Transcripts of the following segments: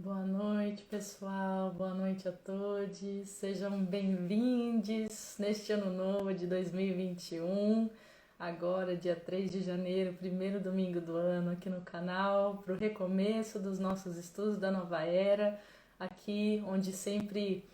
Boa noite, pessoal. Boa noite a todos. Sejam bem-vindos neste ano novo de 2021. Agora, dia 3 de janeiro, primeiro domingo do ano, aqui no canal, para o recomeço dos nossos estudos da nova era. Aqui, onde sempre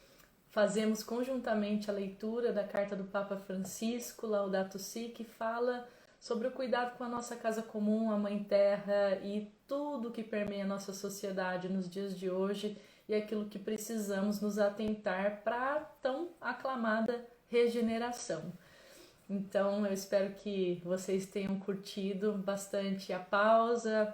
fazemos conjuntamente a leitura da carta do Papa Francisco, Laudato Si, que fala sobre o cuidado com a nossa casa comum, a Mãe Terra e tudo que permeia a nossa sociedade nos dias de hoje e aquilo que precisamos nos atentar para a tão aclamada regeneração. Então, eu espero que vocês tenham curtido bastante a pausa,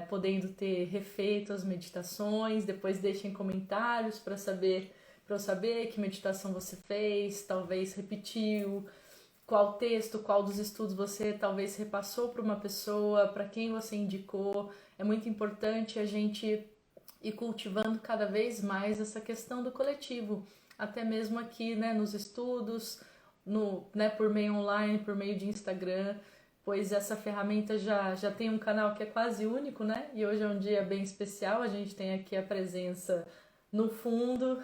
podendo ter refeito as meditações. Depois deixem comentários para eu saber que meditação você fez, talvez repetiu, qual texto, qual dos estudos você talvez repassou para uma pessoa, para quem você indicou. É muito importante a gente ir cultivando cada vez mais essa questão do coletivo, até mesmo aqui, né, nos estudos, por meio online, por meio de Instagram, pois essa ferramenta já tem um canal que é quase único, né? E hoje é um dia bem especial, a gente tem aqui a presença no fundo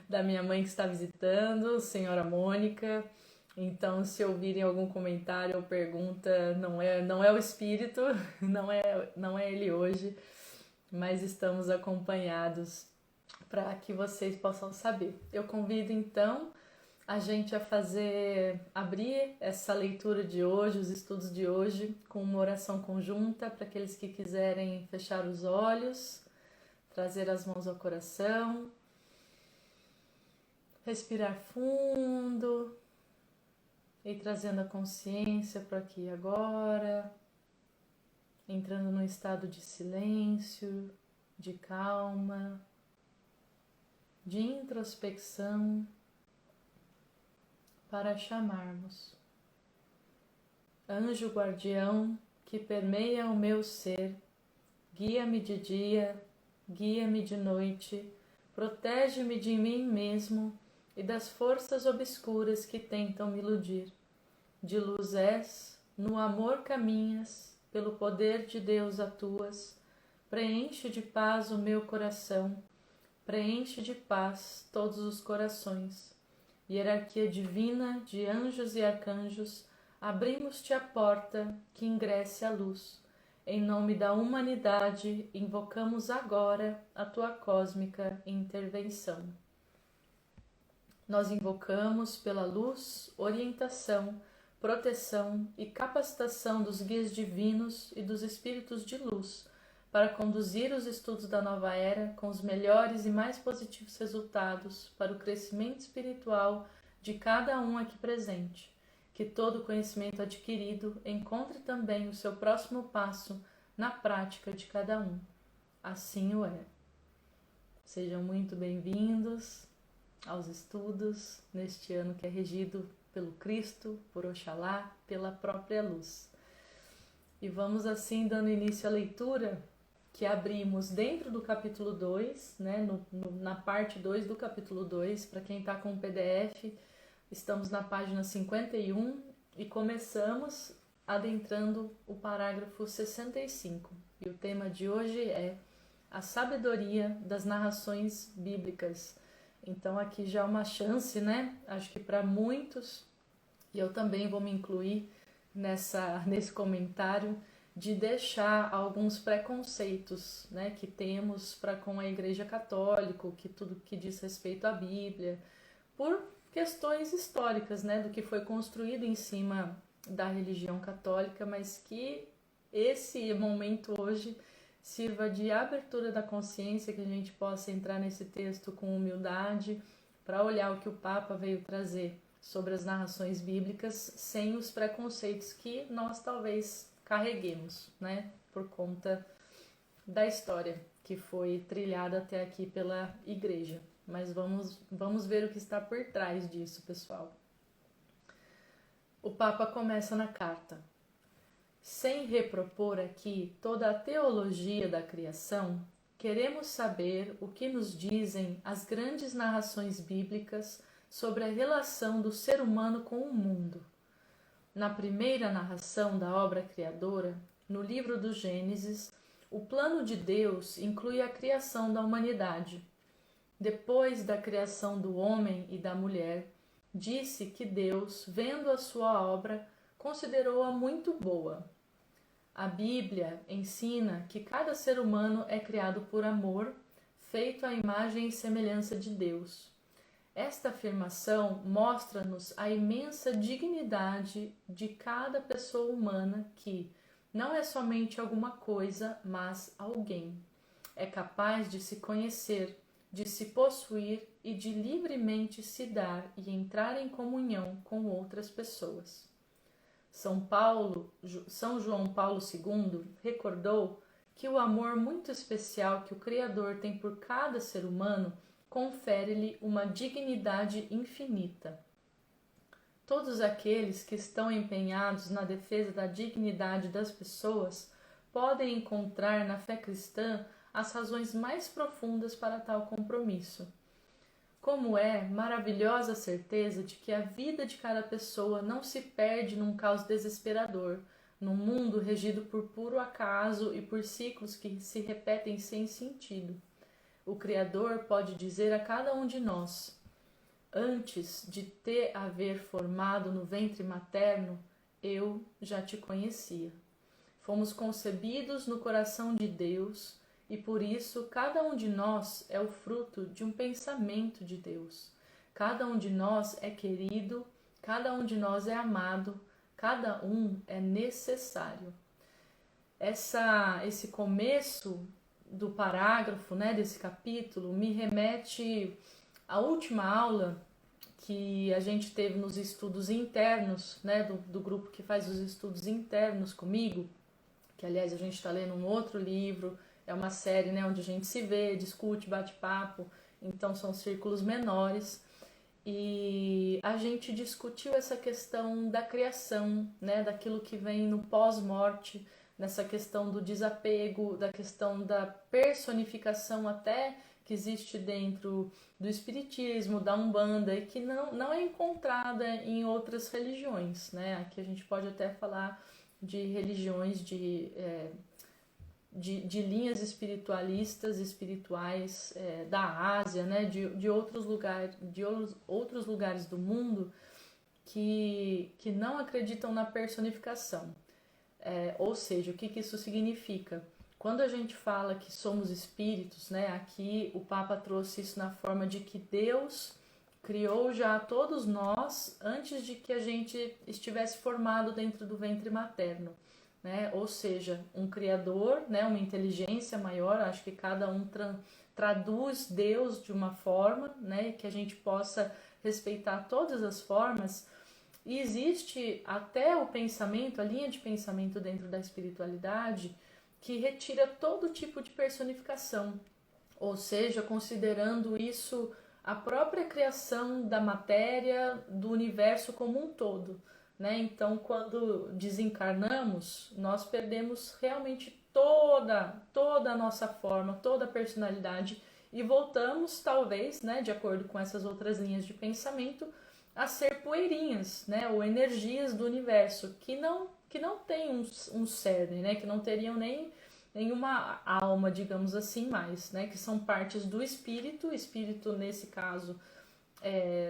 da minha mãe que está visitando, senhora Mônica. Então, se ouvirem algum comentário ou pergunta, não é o espírito, não é ele hoje, mas estamos acompanhados para que vocês possam saber. Eu convido então a gente a abrir essa leitura de hoje, os estudos de hoje, com uma oração conjunta para aqueles que quiserem fechar os olhos, trazer as mãos ao coração, respirar fundo e trazendo a consciência para aqui e agora, entrando num estado de silêncio, de calma, de introspecção, para chamarmos. Anjo guardião que permeia o meu ser, guia-me de dia, guia-me de noite, protege-me de mim mesmo e das forças obscuras que tentam me iludir. De luz és, no amor caminhas, pelo poder de Deus atuas, preenche de paz o meu coração, preenche de paz todos os corações. Hierarquia divina de anjos e arcanjos, abrimos-te a porta que ingresse a luz. Em nome da humanidade, invocamos agora a tua cósmica intervenção. Nós invocamos pela luz, orientação, proteção e capacitação dos guias divinos e dos espíritos de luz para conduzir os estudos da nova era com os melhores e mais positivos resultados para o crescimento espiritual de cada um aqui presente. Que todo conhecimento adquirido encontre também o seu próximo passo na prática de cada um. Assim o é. Sejam muito bem-vindos aos estudos neste ano que é regido pelo Cristo, por Oxalá, pela própria luz. E vamos assim dando início à leitura que abrimos dentro do capítulo 2, né, na parte 2 do capítulo 2, para quem está com o PDF, estamos na página 51 e começamos adentrando o parágrafo 65. E o tema de hoje é a sabedoria das narrações bíblicas. Então aqui já é uma chance, né? Acho que para muitos, e eu também vou me incluir nesse comentário, de deixar alguns preconceitos, né, que temos para com a Igreja Católica, que tudo que diz respeito à Bíblia, por questões históricas, né, do que foi construído em cima da religião católica, mas que esse momento hoje sirva de abertura da consciência, que a gente possa entrar nesse texto com humildade para olhar o que o Papa veio trazer sobre as narrações bíblicas sem os preconceitos que nós talvez carreguemos, né, por conta da história que foi trilhada até aqui pela Igreja. Mas vamos ver o que está por trás disso, pessoal. O Papa começa na carta. Sem repropor aqui toda a teologia da criação, queremos saber o que nos dizem as grandes narrações bíblicas sobre a relação do ser humano com o mundo. Na primeira narração da obra criadora, no livro do Gênesis, O plano de Deus inclui a criação da humanidade. Depois da criação do homem e da mulher, disse que Deus, vendo a sua obra, considerou-a muito boa. A Bíblia ensina que cada ser humano é criado por amor, feito à imagem e semelhança de Deus. Esta afirmação mostra-nos a imensa dignidade de cada pessoa humana que não é somente alguma coisa, mas alguém. É capaz de se conhecer, de se possuir e de livremente se dar e entrar em comunhão com outras pessoas. São João Paulo II recordou que o amor muito especial que o Criador tem por cada ser humano confere-lhe uma dignidade infinita. Todos aqueles que estão empenhados na defesa da dignidade das pessoas podem encontrar na fé cristã as razões mais profundas para tal compromisso. Como é maravilhosa a certeza de que a vida de cada pessoa não se perde num caos desesperador, num mundo regido por puro acaso e por ciclos que se repetem sem sentido. O Criador pode dizer a cada um de nós: antes de te haver formado no ventre materno, eu já te conhecia. Fomos concebidos no coração de Deus e por isso cada um de nós é o fruto de um pensamento de Deus. Cada um de nós é querido, cada um de nós é amado, cada um é necessário. Esse começo do parágrafo, desse capítulo, me remete à última aula que a gente teve nos estudos internos, do grupo que faz os estudos internos comigo, que aliás a gente está lendo um outro livro, é uma série onde a gente se vê, discute, bate papo, então são círculos menores, e a gente discutiu essa questão da criação, daquilo que vem no pós-morte, nessa questão do desapego, da questão da personificação até que existe dentro do espiritismo, da Umbanda, e que não é encontrada em outras religiões. Aqui a gente pode até falar de religiões de linhas espirituais da Ásia, de outros lugares do mundo que não acreditam na personificação. Ou seja, o que isso significa? Quando a gente fala que somos espíritos, aqui o Papa trouxe isso na forma de que Deus criou já todos nós antes de que a gente estivesse formado dentro do ventre materno. Ou seja, um criador, uma inteligência maior, acho que cada um traduz Deus de uma forma, que a gente possa respeitar todas as formas. E existe até o pensamento, a linha de pensamento dentro da espiritualidade, que retira todo tipo de personificação, ou seja, considerando isso a própria criação da matéria, do universo como um todo. Então, quando desencarnamos, nós perdemos realmente toda a nossa forma, toda a personalidade e voltamos, talvez, de acordo com essas outras linhas de pensamento, a ser poeirinhas, ou energias do universo, que não tem um cerne, que não teriam nenhuma alma, digamos assim, mais, que são partes do espírito nesse caso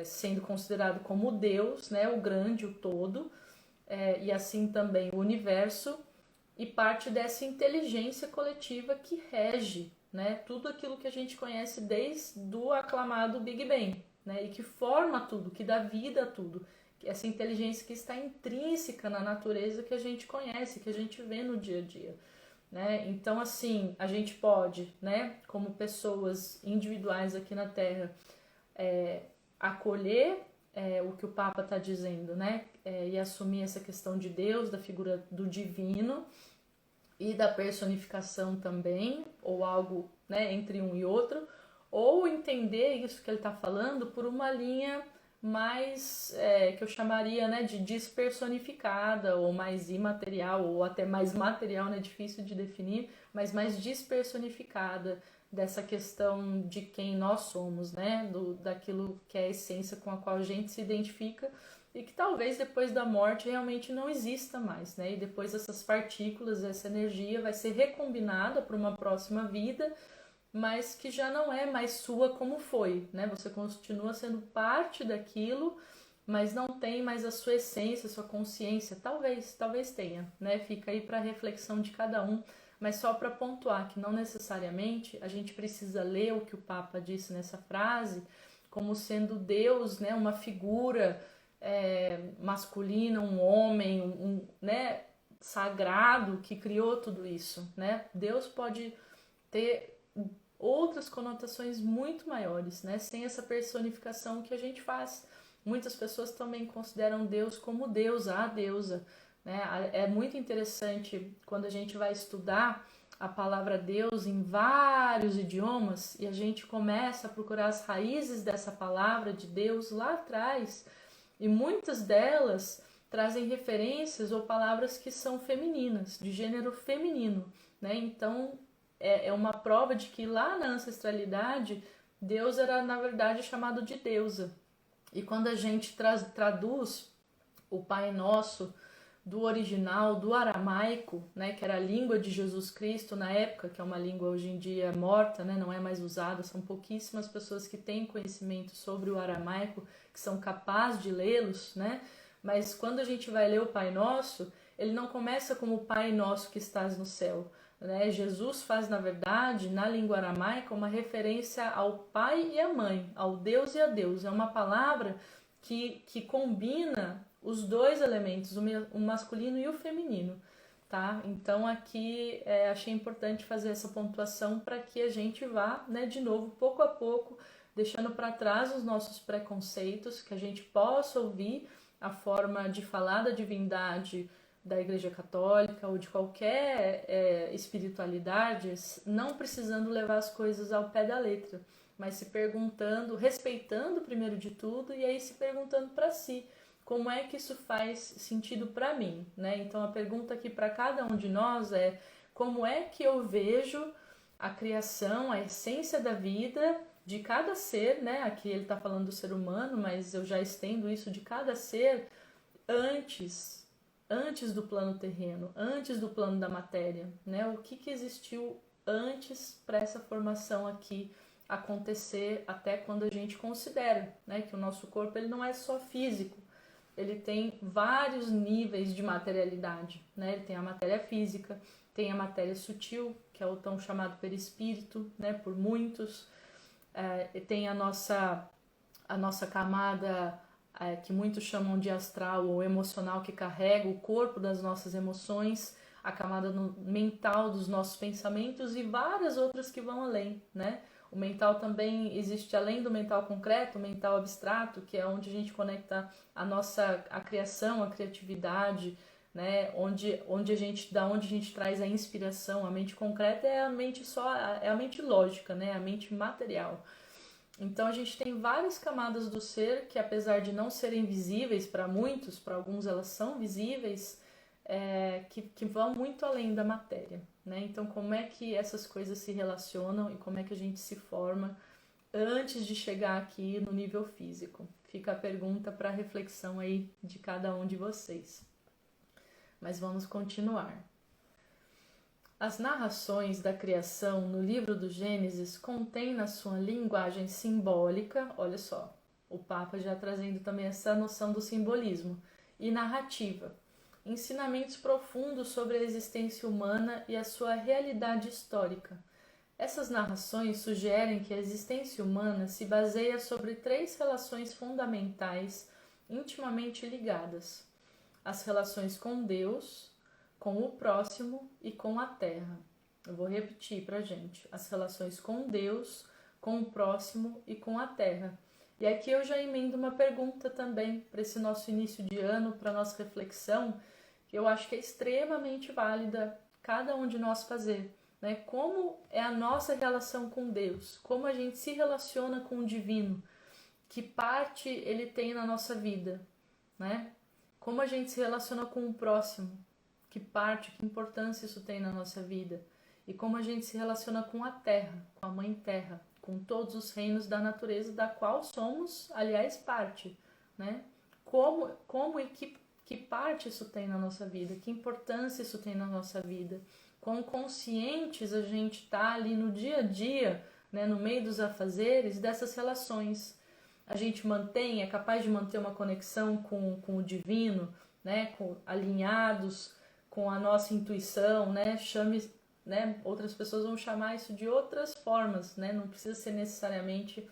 sendo considerado como Deus, o grande, o todo, e assim também o universo, e parte dessa inteligência coletiva que rege tudo aquilo que a gente conhece desde o aclamado Big Bang, e que forma tudo, que dá vida a tudo. Essa inteligência que está intrínseca na natureza que a gente conhece, que a gente vê no dia a dia. Então, assim, a gente pode, como pessoas individuais aqui na Terra, acolher o que o Papa está dizendo, e assumir essa questão de Deus, da figura do divino e da personificação também, ou algo entre um e outro, ou entender isso que ele está falando por uma linha mais, que eu chamaria de despersonificada, ou mais imaterial, ou até mais material, difícil de definir, mas mais despersonificada, dessa questão de quem nós somos, daquilo que é a essência com a qual a gente se identifica e que talvez depois da morte realmente não exista mais, né? E depois essas partículas, essa energia vai ser recombinada para uma próxima vida, mas que já não é mais sua como foi, né? Você continua sendo parte daquilo, mas não tem mais a sua essência, a sua consciência. Talvez tenha, né? Fica aí para reflexão de cada um, mas só para pontuar que não necessariamente a gente precisa ler o que o Papa disse nessa frase como sendo Deus, né? Uma figura masculina, um homem, né? Sagrado que criou tudo isso, né? Deus pode ter outras conotações muito maiores, né? Sem essa personificação que a gente faz. Muitas pessoas também consideram Deus como Deus, a deusa, né? É muito interessante quando a gente vai estudar a palavra Deus em vários idiomas e a gente começa a procurar as raízes dessa palavra de Deus lá atrás, e muitas delas trazem referências ou palavras que são femininas, de gênero feminino, né? Então é uma prova de que lá na ancestralidade Deus era na verdade chamado de deusa. E quando a gente traduz o Pai Nosso do original, do aramaico, né, que era a língua de Jesus Cristo na época, que é uma língua hoje em dia morta, né, não é mais usada, são pouquíssimas pessoas que têm conhecimento sobre o aramaico, que são capazes de lê-los, né? Mas quando a gente vai ler o Pai Nosso, ele não começa como Pai Nosso que estás no céu, né? Jesus faz, na verdade, na língua aramaica, uma referência ao pai e à mãe, ao Deus e a Deus. É uma palavra que combina os dois elementos, o masculino e o feminino, tá? Então aqui achei importante fazer essa pontuação para que a gente vá, né, de novo, pouco a pouco, deixando para trás os nossos preconceitos, que a gente possa ouvir a forma de falar da divindade da Igreja Católica ou de qualquer espiritualidade, não precisando levar as coisas ao pé da letra, mas se perguntando, respeitando primeiro de tudo, e aí se perguntando para si, como é que isso faz sentido para mim, né? Então a pergunta aqui para cada um de nós é: como é que eu vejo a criação, a essência da vida de cada ser, né? Aqui ele está falando do ser humano, mas eu já estendo isso de cada ser antes do plano terreno, antes do plano da matéria, né? O que existiu antes para essa formação aqui acontecer, até quando a gente considera, né, que o nosso corpo ele não é só físico, ele tem vários níveis de materialidade, né? Ele tem a matéria física, tem a matéria sutil, que é o tão chamado perispírito, né, por muitos, tem a nossa camada que muitos chamam de astral ou emocional, que carrega o corpo das nossas emoções, a camada mental dos nossos pensamentos e várias outras que vão além, né? O mental também existe além do mental concreto, o mental abstrato, que é onde a gente conecta a criação, a criatividade, né? Da onde a gente traz a inspiração. A mente concreta é a mente é a mente lógica, né? A mente material. Então a gente tem várias camadas do ser que, apesar de não serem visíveis para muitos, para alguns elas são visíveis, que vão muito além da matéria, né? Então como é que essas coisas se relacionam e como é que a gente se forma antes de chegar aqui no nível físico? Fica a pergunta para reflexão aí de cada um de vocês. Mas vamos continuar. As narrações da criação no livro do Gênesis contêm na sua linguagem simbólica, olha só, o Papa já trazendo também essa noção do simbolismo, e narrativa, ensinamentos profundos sobre a existência humana e a sua realidade histórica. Essas narrações sugerem que a existência humana se baseia sobre 3 relações fundamentais intimamente ligadas: as relações com Deus, com o próximo e com a terra. Eu vou repetir pra gente: as relações com Deus, com o próximo e com a terra. E aqui eu já emendo uma pergunta também para esse nosso início de ano, para nossa reflexão, que eu acho que é extremamente válida cada um de nós fazer, né? Como é a nossa relação com Deus? Como a gente se relaciona com o divino? Que parte ele tem na nossa vida, né? Como a gente se relaciona com o próximo? Que parte, que importância isso tem na nossa vida? E como a gente se relaciona com a terra, com a mãe terra, com todos os reinos da natureza da qual somos, aliás, parte, né? como e que parte isso tem na nossa vida, que importância isso tem na nossa vida, quão conscientes a gente está ali no dia a dia, né, no meio dos afazeres, dessas relações. A gente é capaz de manter uma conexão com o divino, né, alinhados com a nossa intuição, né, outras pessoas vão chamar isso de outras formas, né, não precisa ser necessariamente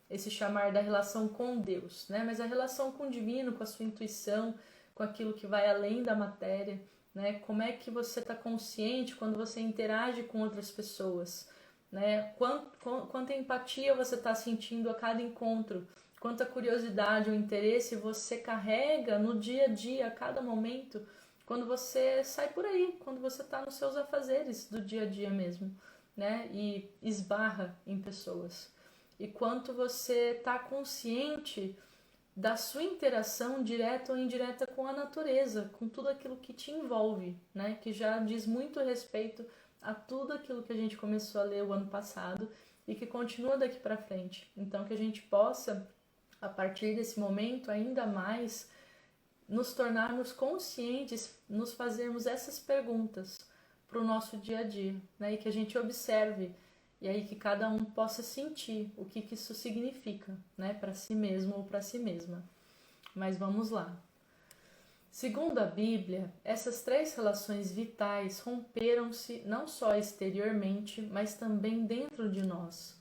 esse chamar da relação com Deus, né, mas a relação com o divino, com a sua intuição, com aquilo que vai além da matéria, né, como é que você está consciente quando você interage com outras pessoas, né, quanta empatia você está sentindo a cada encontro, quanta curiosidade ou interesse você carrega no dia a dia, a cada momento, quando você sai por aí, quando você está nos seus afazeres do dia a dia mesmo, né? E esbarra em pessoas. E quanto você está consciente da sua interação direta ou indireta com a natureza, com tudo aquilo que te envolve, né? Que já diz muito respeito a tudo aquilo que a gente começou a ler o ano passado e que continua daqui para frente. Então, que a gente possa, a partir desse momento, ainda mais nos tornarmos conscientes, nos fazermos essas perguntas para o nosso dia a dia, né? E que a gente observe, e aí que cada um possa sentir o que isso significa, né? Para si mesmo ou para si mesma. Mas vamos lá. Segundo a Bíblia, essas 3 relações vitais romperam-se não só exteriormente, mas também dentro de nós.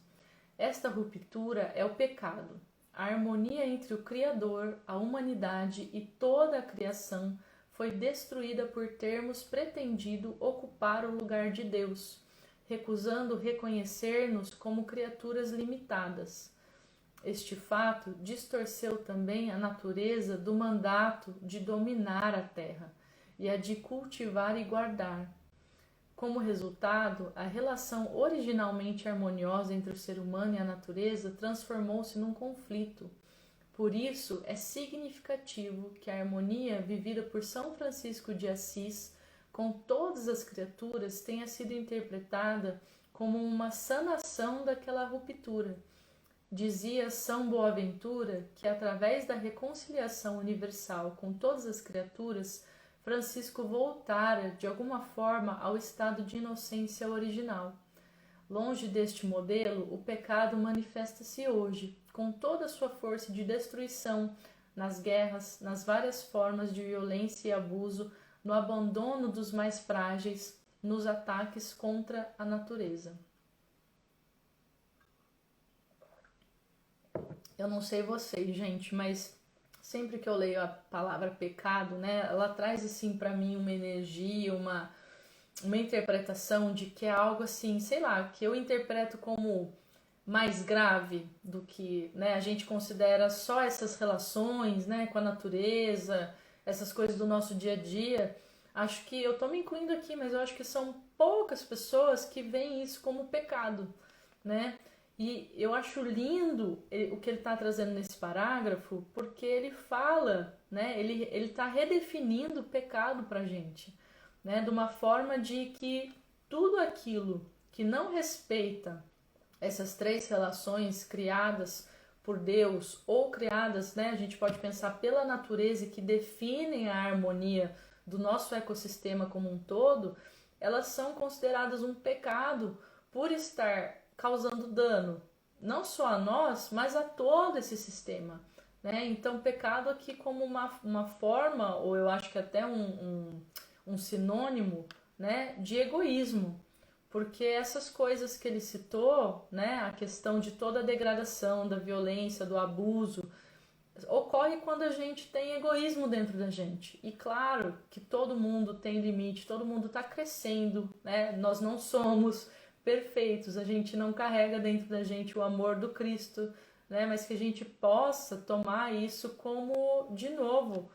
Esta ruptura é o pecado. A harmonia entre o Criador, a humanidade e toda a criação foi destruída por termos pretendido ocupar o lugar de Deus, recusando reconhecer-nos como criaturas limitadas. Este fato distorceu também a natureza do mandato de dominar a terra e a de cultivar e guardar. Como resultado, a relação originalmente harmoniosa entre o ser humano e a natureza transformou-se num conflito. Por isso, é significativo que a harmonia vivida por São Francisco de Assis com todas as criaturas tenha sido interpretada como uma sanação daquela ruptura. Dizia São Boaventura que, através da reconciliação universal com todas as criaturas, Francisco voltara, de alguma forma, ao estado de inocência original. Longe deste modelo, o pecado manifesta-se hoje, com toda a sua força de destruição, nas guerras, nas várias formas de violência e abuso, no abandono dos mais frágeis, nos ataques contra a natureza. Eu não sei vocês, gente, mas sempre que eu leio a palavra pecado, né, ela traz assim para mim uma energia, uma interpretação de que é algo assim, sei lá, que eu interpreto como mais grave do que, né, a gente considera só essas relações, né, com a natureza, essas coisas do nosso dia a dia. Acho que eu tô me incluindo aqui, mas eu acho que são poucas pessoas que veem isso como pecado, né? E eu acho lindo o que ele está trazendo nesse parágrafo, porque ele fala, né, ele está redefinindo o pecado para a gente, né, de uma forma de que tudo aquilo que não respeita essas 3 relações criadas por Deus ou criadas, né, a gente pode pensar pela natureza e que definem a harmonia do nosso ecossistema como um todo, elas são consideradas um pecado por estar causando dano, não só a nós, mas a todo esse sistema, né? Então, pecado aqui como uma forma, ou eu acho que até um sinônimo, né, de egoísmo, porque essas coisas que ele citou, né, a questão de toda a degradação, da violência, do abuso, ocorre quando a gente tem egoísmo dentro da gente. E claro que todo mundo tem limite, todo mundo está crescendo, né? Nós não somos perfeitos, a gente não carrega dentro da gente o amor do Cristo, né? Mas que a gente possa tomar isso como, de novo,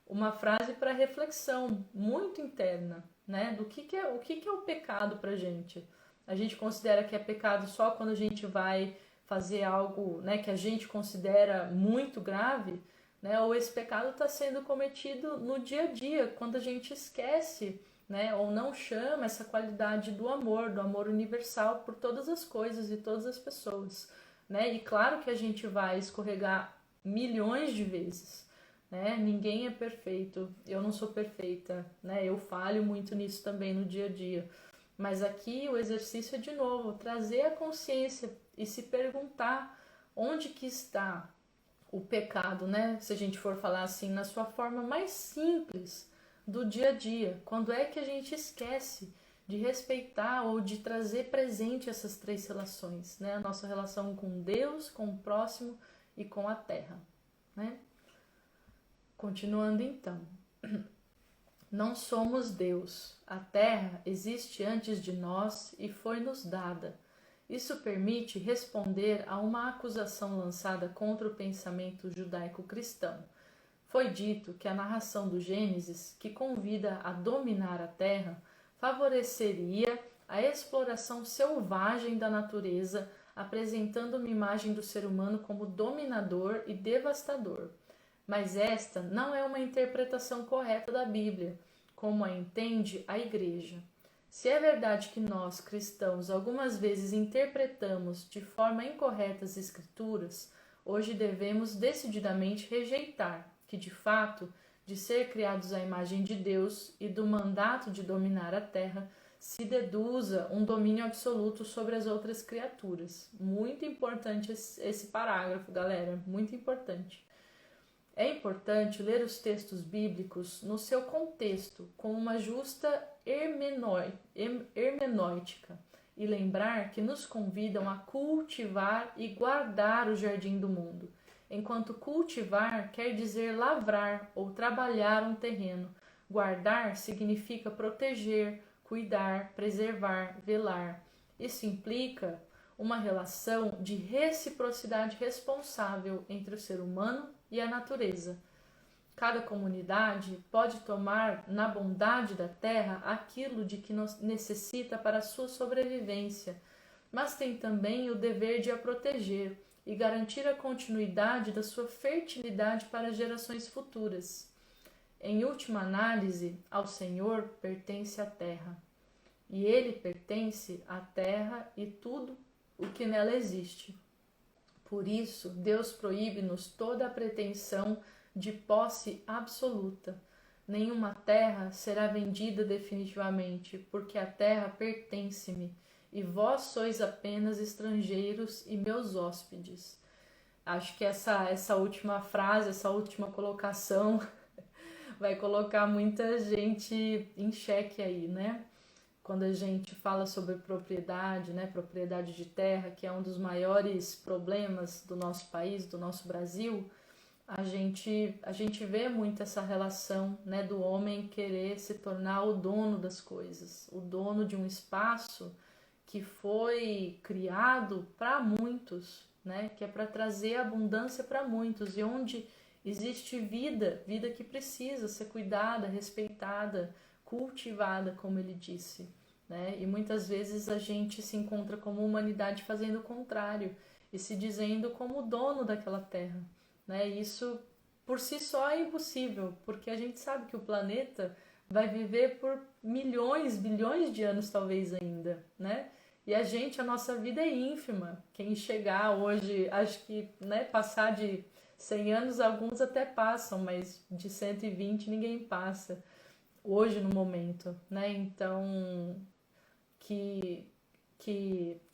uma frase para reflexão muito interna, né? Do que é o pecado para a gente. A gente considera que é pecado só quando a gente vai fazer algo, né, que a gente considera muito grave, né? Ou esse pecado está sendo cometido no dia a dia, quando a gente esquece, né, ou não chama essa qualidade do amor universal por todas as coisas e todas as pessoas, né? E claro que a gente vai escorregar milhões de vezes, né? Ninguém é perfeito, eu não sou perfeita, né? Eu falho muito nisso também no dia a dia. Mas aqui o exercício é de novo, trazer a consciência e se perguntar onde que está o pecado, né? Se a gente for falar assim, na sua forma mais simples do dia a dia. Quando é que a gente esquece de respeitar ou de trazer presente essas três relações, né? A nossa relação com Deus, com o próximo e com a terra, né? Continuando então. Não somos Deus. A terra existe antes de nós e foi-nos dada. Isso permite responder a uma acusação lançada contra o pensamento judaico-cristão. Foi dito que a narração do Gênesis, que convida a dominar a terra, favoreceria a exploração selvagem da natureza, apresentando uma imagem do ser humano como dominador e devastador. Mas esta não é uma interpretação correta da Bíblia, como a entende a Igreja. Se é verdade que nós, cristãos, algumas vezes interpretamos de forma incorreta as Escrituras, hoje devemos decididamente rejeitar que, de fato, de ser criados à imagem de Deus e do mandato de dominar a terra, se deduza um domínio absoluto sobre as outras criaturas. Muito importante esse parágrafo, galera, muito importante. É importante ler os textos bíblicos no seu contexto, com uma justa hermenêutica, e lembrar que nos convidam a cultivar e guardar o jardim do mundo, enquanto cultivar quer dizer lavrar ou trabalhar um terreno. Guardar significa proteger, cuidar, preservar, velar. Isso implica uma relação de reciprocidade responsável entre o ser humano e a natureza. Cada comunidade pode tomar na bondade da terra aquilo de que necessita para a sua sobrevivência, mas tem também o dever de a proteger e garantir a continuidade da sua fertilidade para gerações futuras. Em última análise, ao Senhor pertence a terra, e Ele pertence à terra e tudo o que nela existe. Por isso, Deus proíbe-nos toda a pretensão de posse absoluta. Nenhuma terra será vendida definitivamente, porque a terra pertence-me, e vós sois apenas estrangeiros e meus hóspedes. Acho que essa última frase, essa última colocação vai colocar muita gente em xeque aí, né? Quando a gente fala sobre propriedade, né, propriedade de terra, que é um dos maiores problemas do nosso país, do nosso Brasil, a gente vê muito essa relação, né, do homem querer se tornar o dono das coisas, o dono de um espaço que foi criado para muitos, né, que é para trazer abundância para muitos, e onde existe vida que precisa ser cuidada, respeitada, cultivada, como ele disse, né? E muitas vezes a gente se encontra como humanidade fazendo o contrário e se dizendo como dono daquela terra, né? E isso por si só é impossível, porque a gente sabe que o planeta vai viver por milhões, bilhões de anos talvez ainda, né? E a nossa vida é ínfima. Quem chegar hoje, acho que, né, passar de 100 anos, alguns até passam, mas de 120 ninguém passa hoje no momento, né? Então, que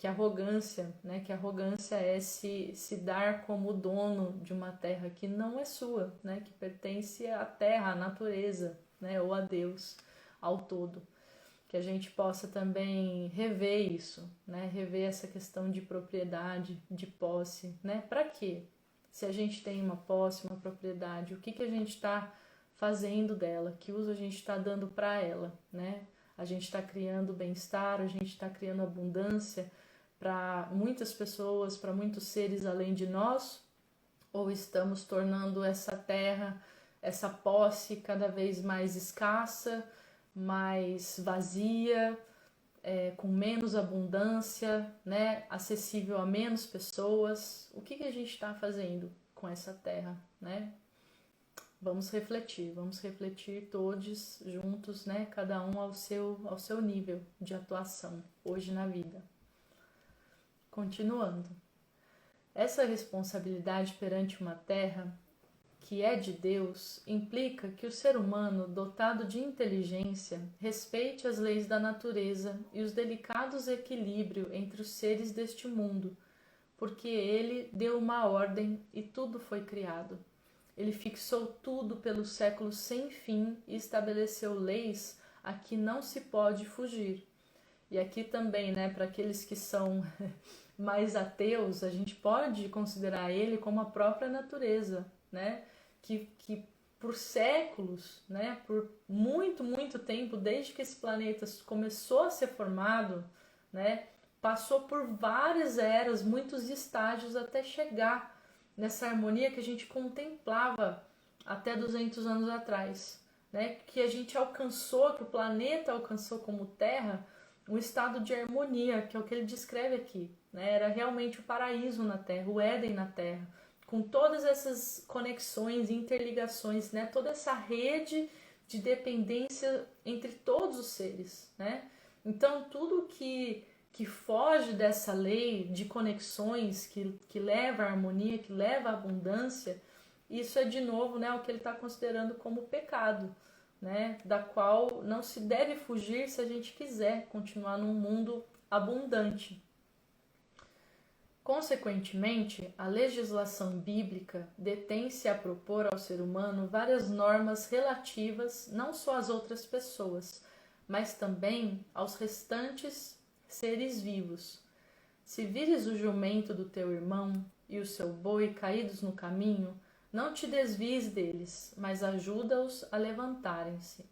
arrogância, né? Que arrogância é se dar como dono de uma terra que não é sua, né? Que pertence à terra, à natureza, né? Ou a Deus, ao todo. Que a gente possa também rever isso, né? Rever essa questão de propriedade, de posse, né? Para quê? Se a gente tem uma posse, uma propriedade, o que a gente está fazendo dela? Que uso a gente está dando para ela, né? A gente está criando bem-estar, a gente está criando abundância para muitas pessoas, para muitos seres além de nós, ou estamos tornando essa terra, essa posse cada vez mais escassa, mais vazia, com menos abundância, né? Acessível a menos pessoas? O que a gente está fazendo com essa terra, né? Vamos refletir todos juntos, né? Cada um ao seu nível de atuação hoje na vida. Continuando. Essa responsabilidade perante uma terra que é de Deus, implica que o ser humano, dotado de inteligência, respeite as leis da natureza e os delicados equilíbrios entre os seres deste mundo, porque ele deu uma ordem e tudo foi criado. Ele fixou tudo pelos séculos sem fim e estabeleceu leis a que não se pode fugir. E aqui também, né, para aqueles que são mais ateus, a gente pode considerar ele como a própria natureza, né, que por séculos, né, por muito tempo, desde que esse planeta começou a ser formado, né, passou por várias eras, muitos estágios até chegar nessa harmonia que a gente contemplava até 200 anos atrás, né, que a gente alcançou, que o planeta alcançou como Terra, um estado de harmonia, que é o que ele descreve aqui, né? Era realmente o paraíso na Terra, o Éden na Terra, com todas essas conexões, interligações, né? Toda essa rede de dependência entre todos os seres, né? Então, tudo que foge dessa lei de conexões, que leva à harmonia, que leva à abundância, isso é de novo, né, o que ele está considerando como pecado, né, da qual não se deve fugir se a gente quiser continuar num mundo abundante. Consequentemente, a legislação bíblica detém-se a propor ao ser humano várias normas relativas não só às outras pessoas, mas também aos restantes seres vivos. Se vires o jumento do teu irmão e o seu boi caídos no caminho, não te desvies deles, mas ajuda-os a levantarem-se.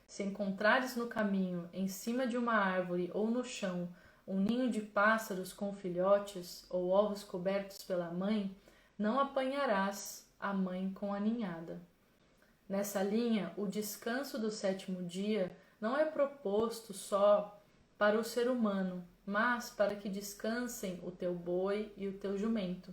Se encontrares no caminho, em cima de uma árvore ou no chão, um ninho de pássaros com filhotes ou ovos cobertos pela mãe, não apanharás a mãe com a ninhada. Nessa linha, o descanso do sétimo dia não é proposto só para o ser humano, mas para que descansem o teu boi e o teu jumento.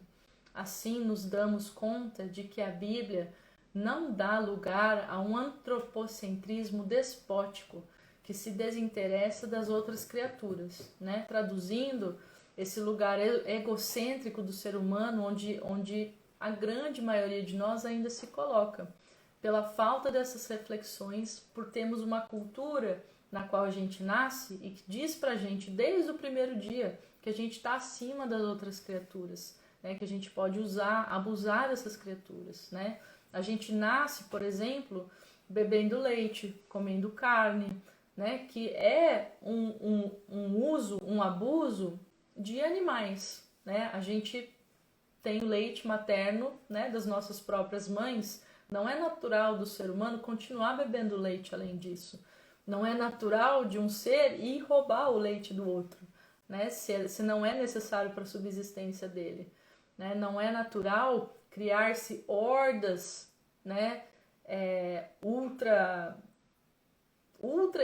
Assim, nos damos conta de que a Bíblia não dá lugar a um antropocentrismo despótico que se desinteressa das outras criaturas, né? Traduzindo, esse lugar egocêntrico do ser humano, onde a grande maioria de nós ainda se coloca, pela falta dessas reflexões, por termos uma cultura na qual a gente nasce e que diz pra gente desde o primeiro dia que a gente está acima das outras criaturas, né, que a gente pode abusar dessas criaturas, né? A gente nasce, por exemplo, bebendo leite, comendo carne, né, que é um abuso de animais, né? A gente tem o leite materno, né, das nossas próprias mães. Não é natural do ser humano continuar bebendo leite além disso. Não é natural de um ser ir roubar o leite do outro, né, se não é necessário para a subsistência dele. Né? Não é natural criar-se hordas, né, ultra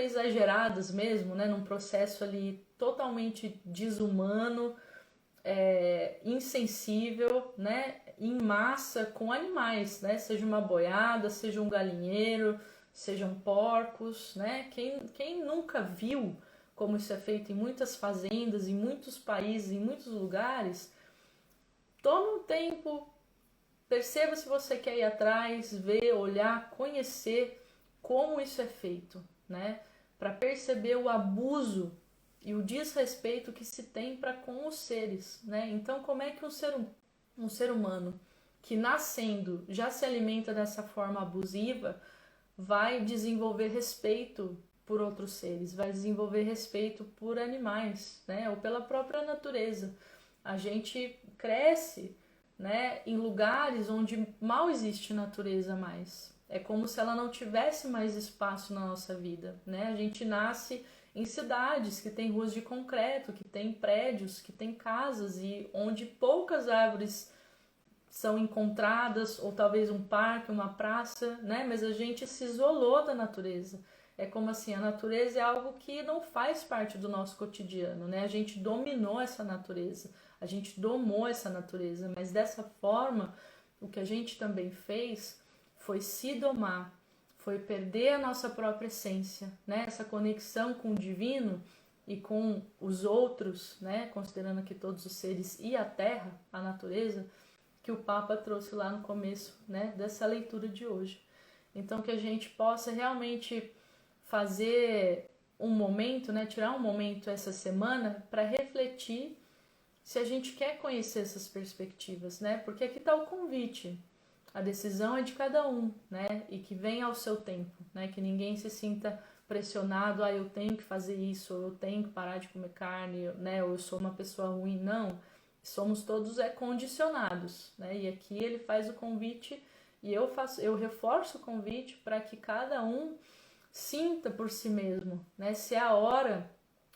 exageradas mesmo, né, num processo ali totalmente desumano, insensível, né, em massa com animais, né, seja uma boiada, seja um galinheiro, sejam porcos, né? Quem nunca viu como isso é feito em muitas fazendas, em muitos países, em muitos lugares, tome um tempo, perceba se você quer ir atrás, ver, olhar, conhecer como isso é feito, né? Para perceber o abuso e o desrespeito que se tem para com os seres, né? Então, como é que um ser humano que nascendo já se alimenta dessa forma abusiva vai desenvolver respeito por outros seres, vai desenvolver respeito por animais, né? Ou pela própria natureza. A gente cresce, né, em lugares onde mal existe natureza mais. É como se ela não tivesse mais espaço na nossa vida, né? A gente nasce em cidades que tem ruas de concreto, que tem prédios, que tem casas e onde poucas árvores são encontradas, ou talvez um parque, uma praça, né? Mas a gente se isolou da natureza. É como assim, a natureza é algo que não faz parte do nosso cotidiano, né? A gente dominou essa natureza, a gente domou essa natureza, mas dessa forma, o que a gente também fez foi se domar, foi perder a nossa própria essência, né? Essa conexão com o divino e com os outros, né? Considerando aqui todos os seres e a terra, a natureza, que o Papa trouxe lá no começo, né, dessa leitura de hoje. Então, que a gente possa realmente fazer um momento, né, tirar um momento essa semana para refletir se a gente quer conhecer essas perspectivas, né? Porque aqui está o convite. A decisão é de cada um, né? E que venha ao seu tempo, né? Que ninguém se sinta pressionado, eu tenho que fazer isso, ou eu tenho que parar de comer carne, né? Ou eu sou uma pessoa ruim. Não, somos todos condicionados, né? E aqui ele faz o convite e eu reforço o convite para que cada um sinta por si mesmo, né? Se é a hora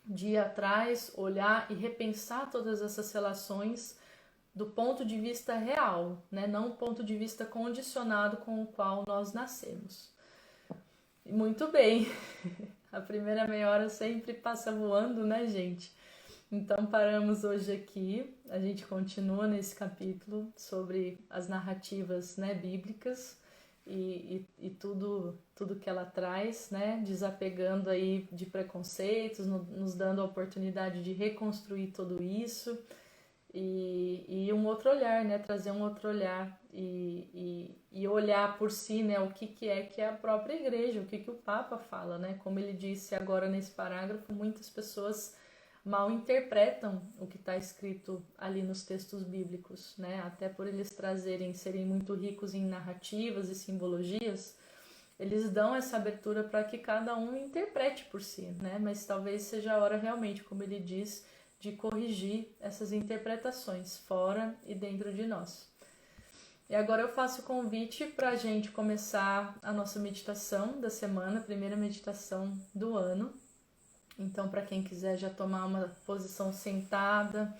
de ir atrás, olhar e repensar todas essas relações do ponto de vista real, né? Não o ponto de vista condicionado com o qual nós nascemos. Muito bem, a primeira meia hora sempre passa voando, né, gente? Então paramos hoje aqui, a gente continua nesse capítulo sobre as narrativas, né, bíblicas e tudo que ela traz, né, desapegando aí de preconceitos, nos dando a oportunidade de reconstruir tudo isso e um outro olhar, né, trazer um outro olhar e olhar por si, né, o que é a própria igreja, o que o Papa fala, né, como ele disse agora nesse parágrafo, muitas pessoas mal interpretam o que está escrito ali nos textos bíblicos, né? Até por eles serem muito ricos em narrativas e simbologias, eles dão essa abertura para que cada um interprete por si, né? Mas talvez seja a hora realmente, como ele diz, de corrigir essas interpretações fora e dentro de nós. E agora eu faço o convite para a gente começar a nossa meditação da semana, a primeira meditação do ano. Então, para quem quiser já tomar uma posição sentada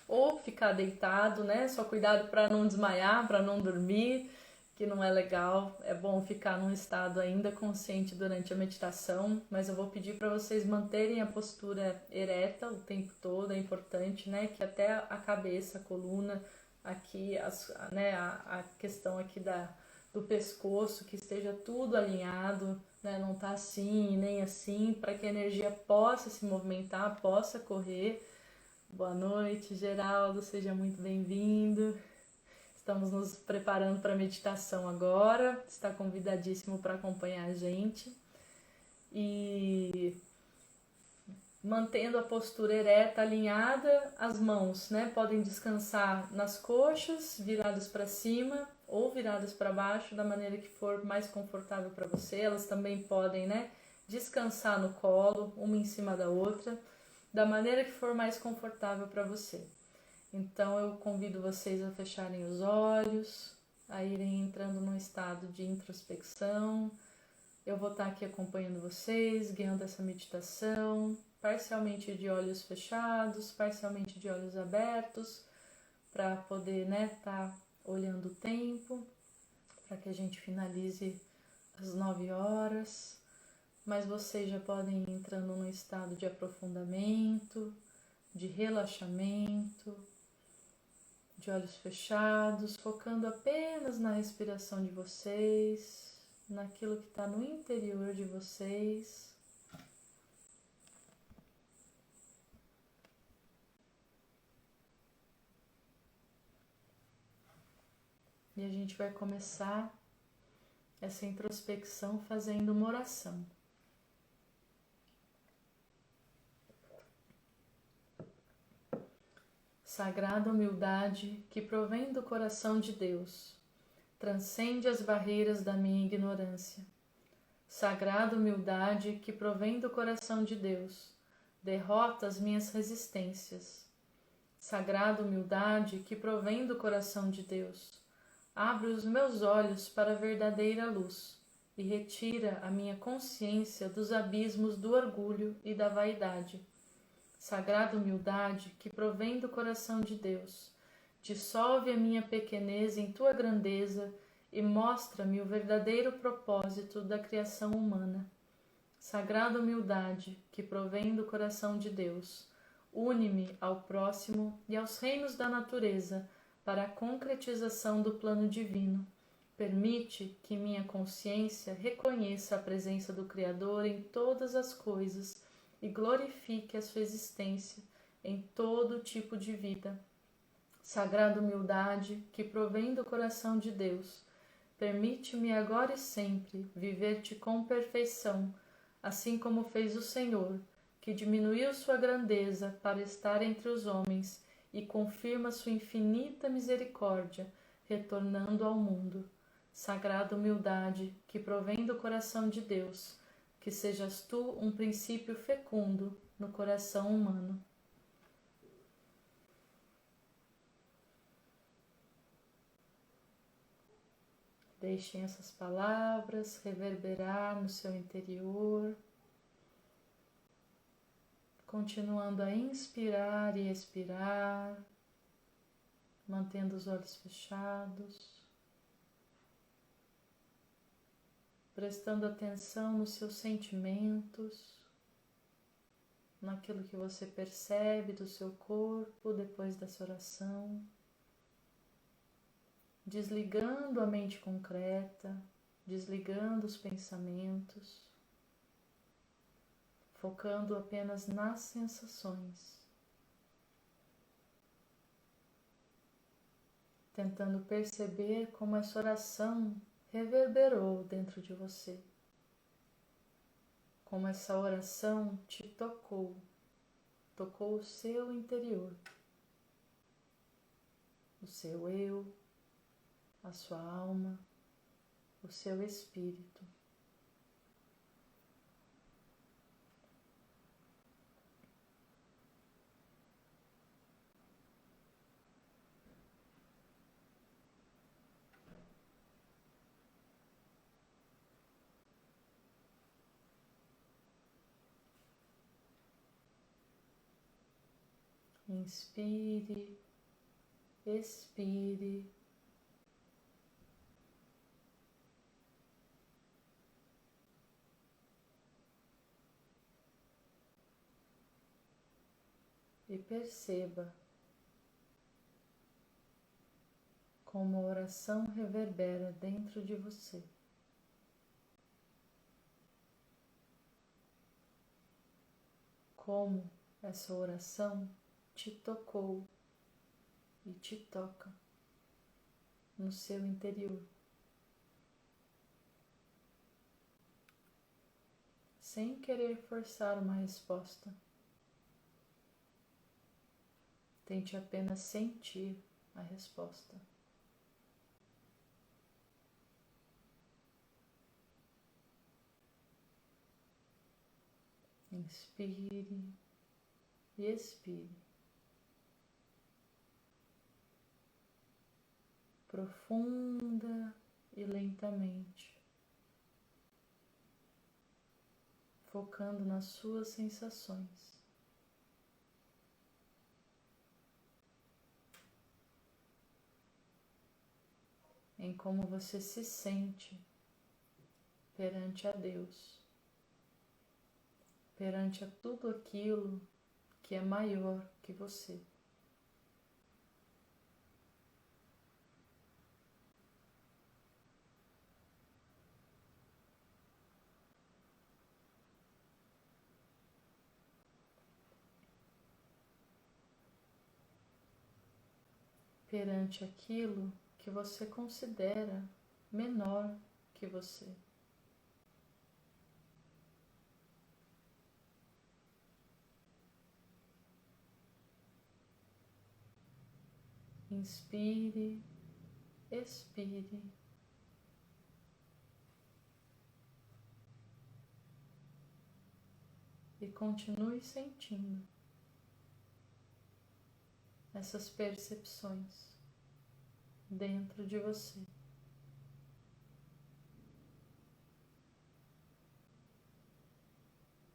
ou ficar deitado, né? Só cuidado para não desmaiar, para não dormir, que não é legal. É bom ficar num estado ainda consciente durante a meditação, mas eu vou pedir para vocês manterem a postura ereta o tempo todo, é importante, né? Que até a cabeça, a coluna, aqui, a questão aqui do pescoço, que esteja tudo alinhado, né? Não tá assim nem assim, para que a energia possa se movimentar, possa correr. Boa noite, Geraldo, seja muito bem-vindo. Estamos nos preparando para a meditação agora, está convidadíssimo para acompanhar a gente. E mantendo a postura ereta, alinhada, as mãos, né, podem descansar nas coxas, viradas para cima ou viradas para baixo, da maneira que for mais confortável para você. Elas também podem, né, descansar no colo, uma em cima da outra, da maneira que for mais confortável para você. Então eu convido vocês a fecharem os olhos, a irem entrando num estado de introspecção. Eu vou estar aqui acompanhando vocês, guiando essa meditação, parcialmente de olhos fechados, parcialmente de olhos abertos, para poder, né, estar olhando o tempo, para que a gente finalize às 9 horas. Mas vocês já podem ir entrando num estado de aprofundamento, de relaxamento, de olhos fechados, focando apenas na respiração de vocês, naquilo que está no interior de vocês. E a gente vai começar essa introspecção fazendo uma oração. Sagrada humildade que provém do coração de Deus, transcende as barreiras da minha ignorância. Sagrada humildade que provém do coração de Deus, derrota as minhas resistências. Sagrada humildade que provém do coração de Deus, abre os meus olhos para a verdadeira luz e retira a minha consciência dos abismos do orgulho e da vaidade. Sagrada humildade que provém do coração de Deus, dissolve a minha pequenez em tua grandeza e mostra-me o verdadeiro propósito da criação humana. Sagrada humildade que provém do coração de Deus, une-me ao próximo e aos reinos da natureza para a concretização do plano divino. Permite que minha consciência reconheça a presença do Criador em todas as coisas e glorifique a sua existência em todo tipo de vida. Sagrada humildade que provém do coração de Deus, permite-me agora e sempre viver-te com perfeição, assim como fez o Senhor, que diminuiu sua grandeza para estar entre os homens e confirma sua infinita misericórdia, retornando ao mundo. Sagrada humildade que provém do coração de Deus, que sejas tu um princípio fecundo no coração humano. Deixem essas palavras reverberar no seu interior, continuando a inspirar e expirar, mantendo os olhos fechados, prestando atenção nos seus sentimentos, naquilo que você percebe do seu corpo depois dessa oração. Desligando a mente concreta, desligando os pensamentos, focando apenas nas sensações, tentando perceber como essa oração reverberou dentro de você, como essa oração te tocou o seu interior, o seu eu, a sua alma, o seu espírito. Inspire, expire. E perceba como a oração reverbera dentro de você. Como essa oração te tocou e te toca no seu interior. Sem querer forçar uma resposta. Tente apenas sentir a resposta. Inspire e expire. Profunda e lentamente, focando nas suas sensações. Em como você se sente perante a Deus, perante a tudo aquilo que é maior que você. Perante aquilo que você considera menor que você. Inspire, expire. E continue sentindo essas percepções dentro de você.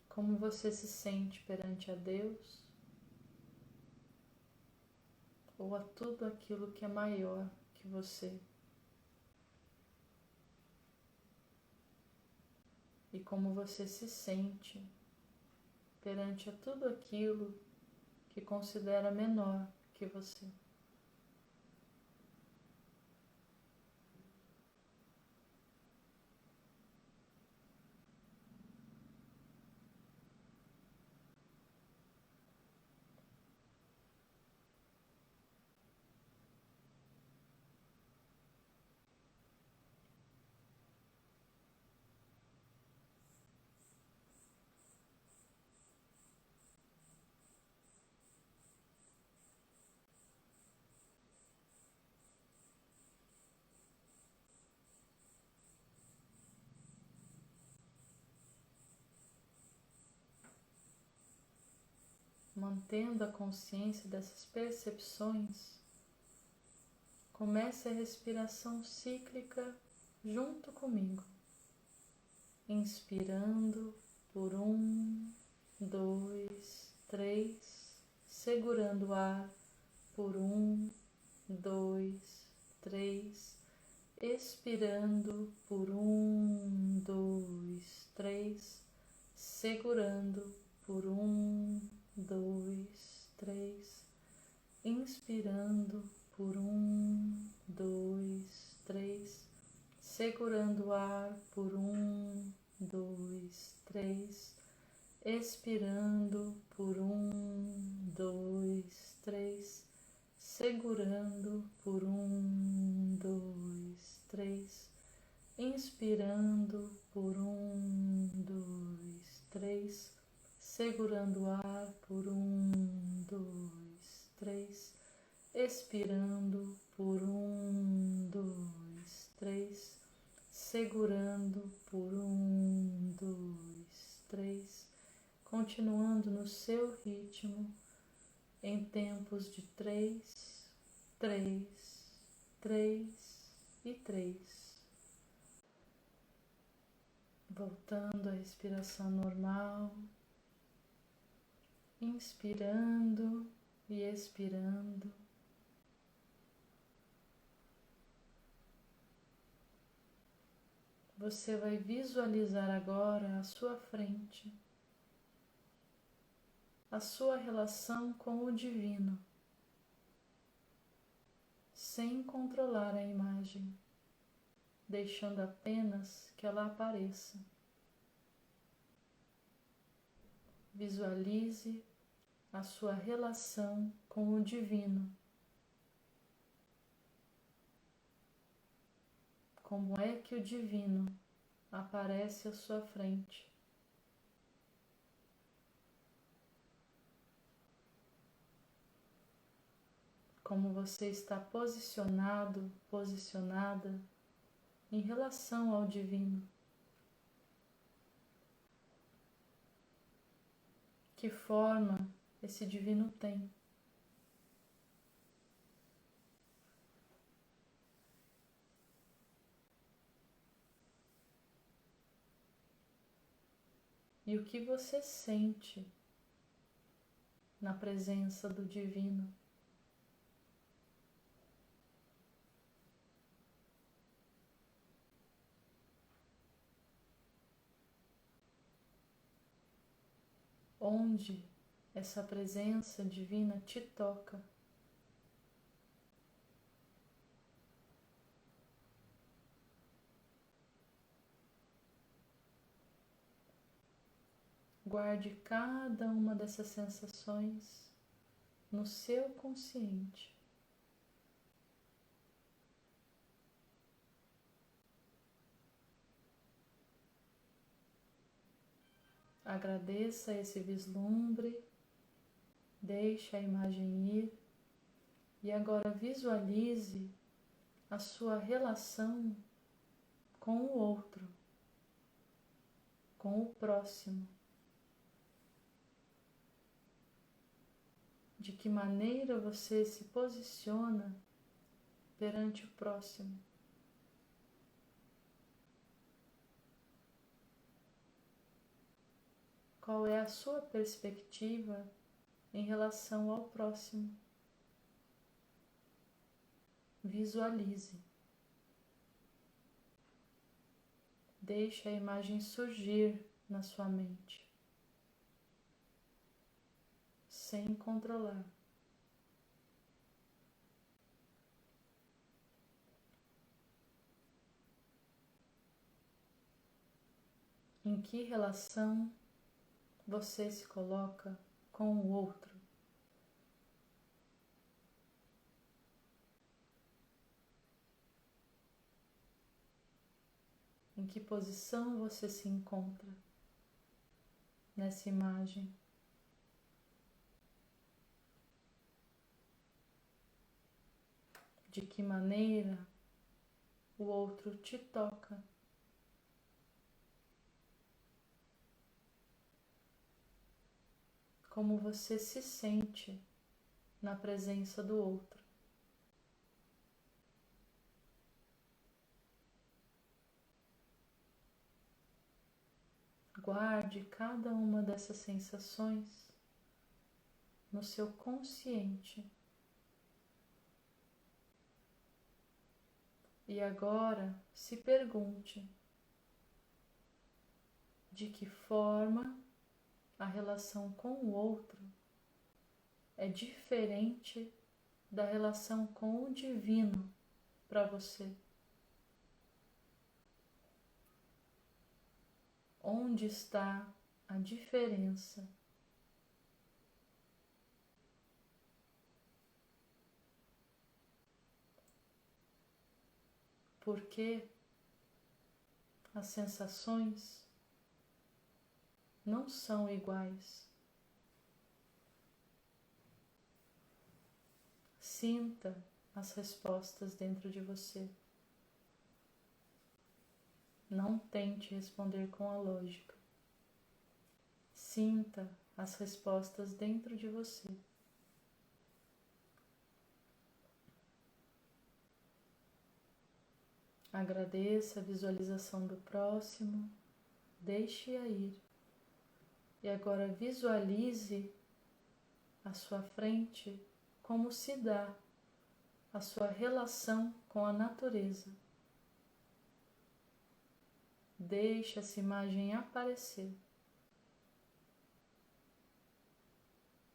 Como você se sente perante a Deus ou a tudo aquilo que é maior que você. E como você se sente perante a tudo aquilo que considera menor que você. mantendo a consciência dessas percepções, comece a respiração cíclica junto comigo, inspirando por 1, 2, 3, segurando o ar por 1, 2, 3, expirando por 1, 2, 3, segurando por 1, 2, 3, inspirando por 1, 2, 3, segurando o ar por 1, 2, 3, expirando por 1, 2, 3, segurando por 1, 2, 3, inspirando por 1, 2, 3, segurando o ar por 1, 2, 3, expirando por 1, 2, 3, segurando por 1, 2, 3, continuando no seu ritmo em tempos de 3, 3, 3 e 3. Voltando à respiração normal, inspirando e expirando. Você vai visualizar agora à sua frente a sua relação com o divino, sem controlar a imagem, deixando apenas que ela apareça. Visualize a sua relação com o divino. Como é que o divino aparece à sua frente? Como você está posicionado, posicionada em relação ao divino? Que forma esse divino tem? E o que você sente na presença do divino? Onde essa presença divina te toca? Guarde cada uma dessas sensações no seu consciente. Agradeça esse vislumbre, deixe a imagem ir e agora visualize a sua relação com o outro, com o próximo. De que maneira você se posiciona perante o próximo? Qual é a sua perspectiva em relação ao próximo? Visualize. Deixe a imagem surgir na sua mente, sem controlar. Em que relação você se coloca com o outro? Em que posição você se encontra nessa imagem? De que maneira o outro te toca? como você se sente na presença do outro. Guarde cada uma dessas sensações no seu consciente. E agora se pergunte de que forma a relação com o outro é diferente da relação com o divino para você. Onde está a diferença? Porque as sensações não são iguais. Sinta as respostas dentro de você. Não tente responder com a lógica. Sinta as respostas dentro de você. Agradeça a visualização do próximo, deixe-a ir. E agora visualize à sua frente como se dá a sua relação com a natureza. Deixe essa imagem aparecer.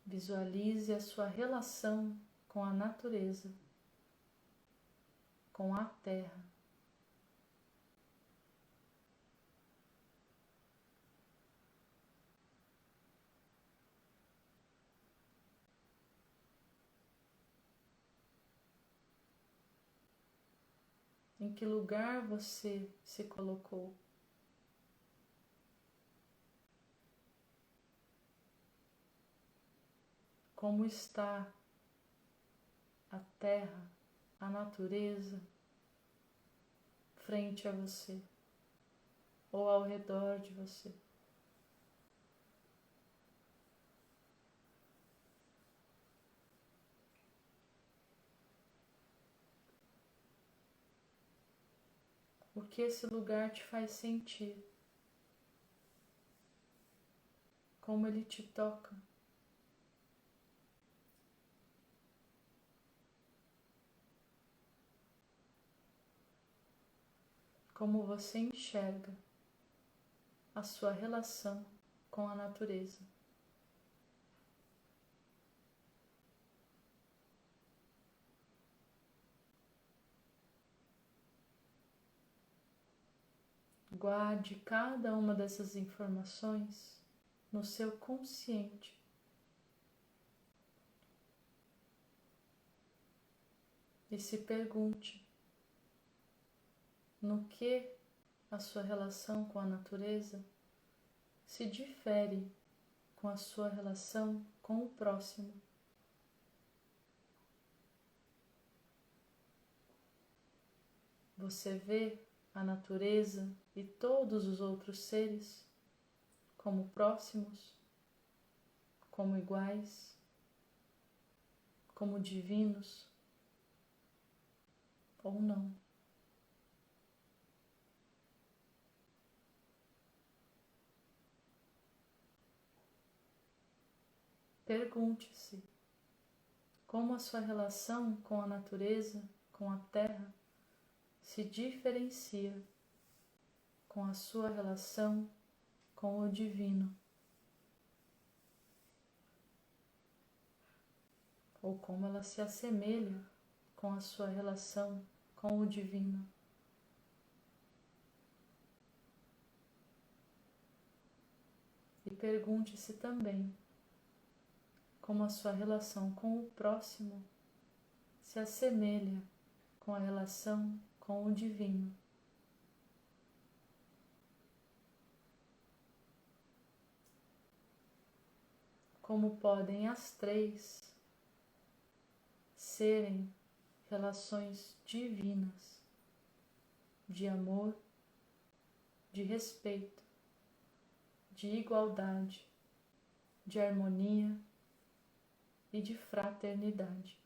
Visualize a sua relação com a natureza, com a terra. Em que lugar você se colocou? Como está a terra, a natureza, frente a você ou ao redor de você? O que esse lugar te faz sentir? Como ele te toca? Como você enxerga a sua relação com a natureza? Guarde cada uma dessas informações no seu consciente. E se pergunte no que a sua relação com a natureza se difere com a sua relação com o próximo. Você vê a natureza e todos os outros seres como próximos, como iguais, como divinos ou não. Pergunte-se como a sua relação com a natureza, com a terra, se diferencia com a sua relação com o divino, ou como ela se assemelha com a sua relação com o divino. E pergunte-se também como a sua relação com o próximo se assemelha com a relação com o divino. Como podem as três serem relações divinas, de amor, de respeito, de igualdade, de harmonia e de fraternidade.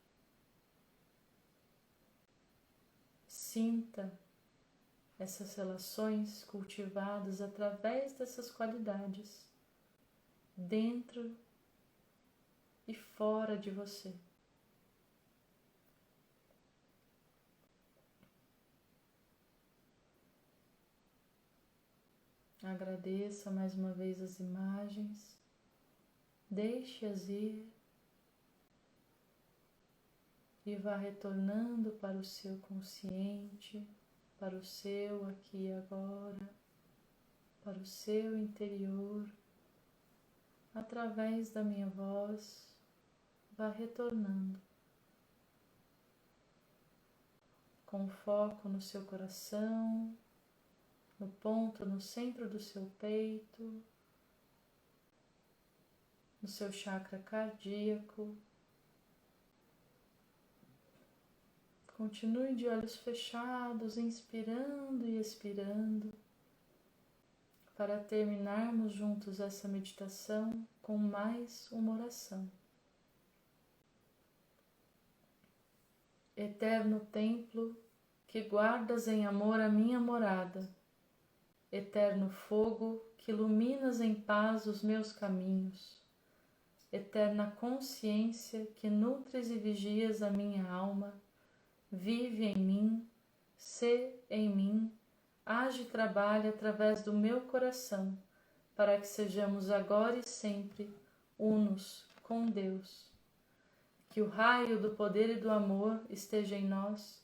Sinta essas relações cultivadas através dessas qualidades, dentro e fora de você. Agradeça mais uma vez as imagens, deixe-as ir e vá retornando para o seu consciente, para o seu aqui e agora, para o seu interior, através da minha voz, vá retornando, com foco no seu coração, no ponto no centro do seu peito, no seu chakra cardíaco. Continue de olhos fechados, inspirando e expirando, para terminarmos juntos essa meditação com mais uma oração. Eterno templo, que guardas em amor a minha morada, eterno fogo, que iluminas em paz os meus caminhos, eterna consciência, que nutres e vigias a minha alma, vive em mim, sê em mim, age e trabalha através do meu coração, para que sejamos agora e sempre unos com Deus. Que o raio do poder e do amor esteja em nós,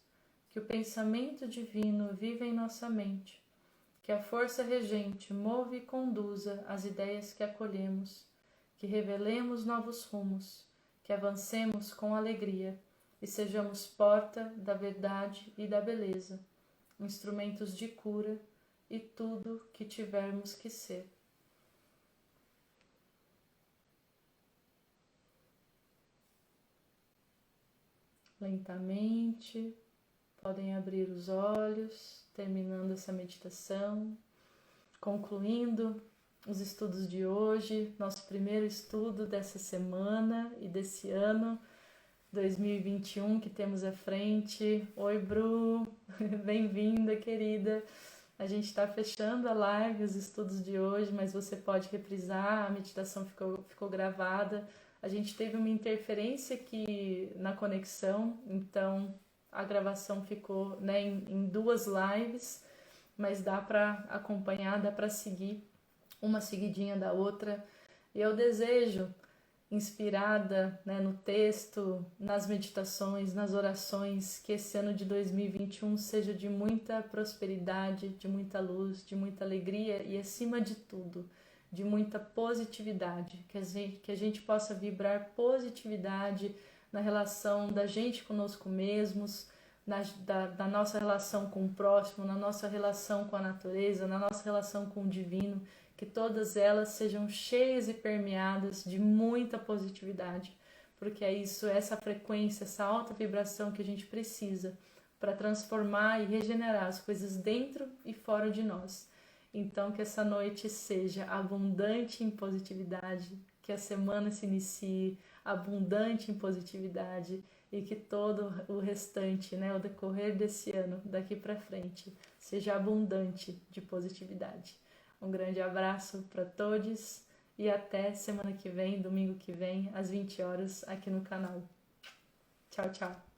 que o pensamento divino viva em nossa mente, que a força regente mova e conduza as ideias que acolhemos, que revelemos novos rumos, que avancemos com alegria e sejamos porta da verdade e da beleza, instrumentos de cura e tudo que tivermos que ser. Lentamente, podem abrir os olhos, terminando essa meditação, concluindo os estudos de hoje, nosso primeiro estudo dessa semana e desse ano 2021 que temos à frente. Oi, Bru, bem-vinda, querida. A gente está fechando a live, os estudos de hoje, mas você pode reprisar, a meditação ficou gravada. A gente teve uma interferência aqui na conexão, então a gravação ficou, né, em duas lives, mas dá para acompanhar, dá para seguir uma seguidinha da outra. E eu desejo, inspirada, né, no texto, nas meditações, nas orações, que esse ano de 2021 seja de muita prosperidade, de muita luz, de muita alegria e, acima de tudo, de muita positividade, que a gente possa vibrar positividade na relação da gente conosco mesmos, da nossa relação com o próximo, na nossa relação com a natureza, na nossa relação com o divino, que todas elas sejam cheias e permeadas de muita positividade, porque é isso, essa frequência, essa alta vibração que a gente precisa para transformar e regenerar as coisas dentro e fora de nós. Então, que essa noite seja abundante em positividade, que a semana se inicie abundante em positividade e que todo o restante, né, o decorrer desse ano, daqui para frente, seja abundante de positividade. Um grande abraço para todos e até semana que vem, domingo que vem, às 20 horas, aqui no canal. Tchau, tchau.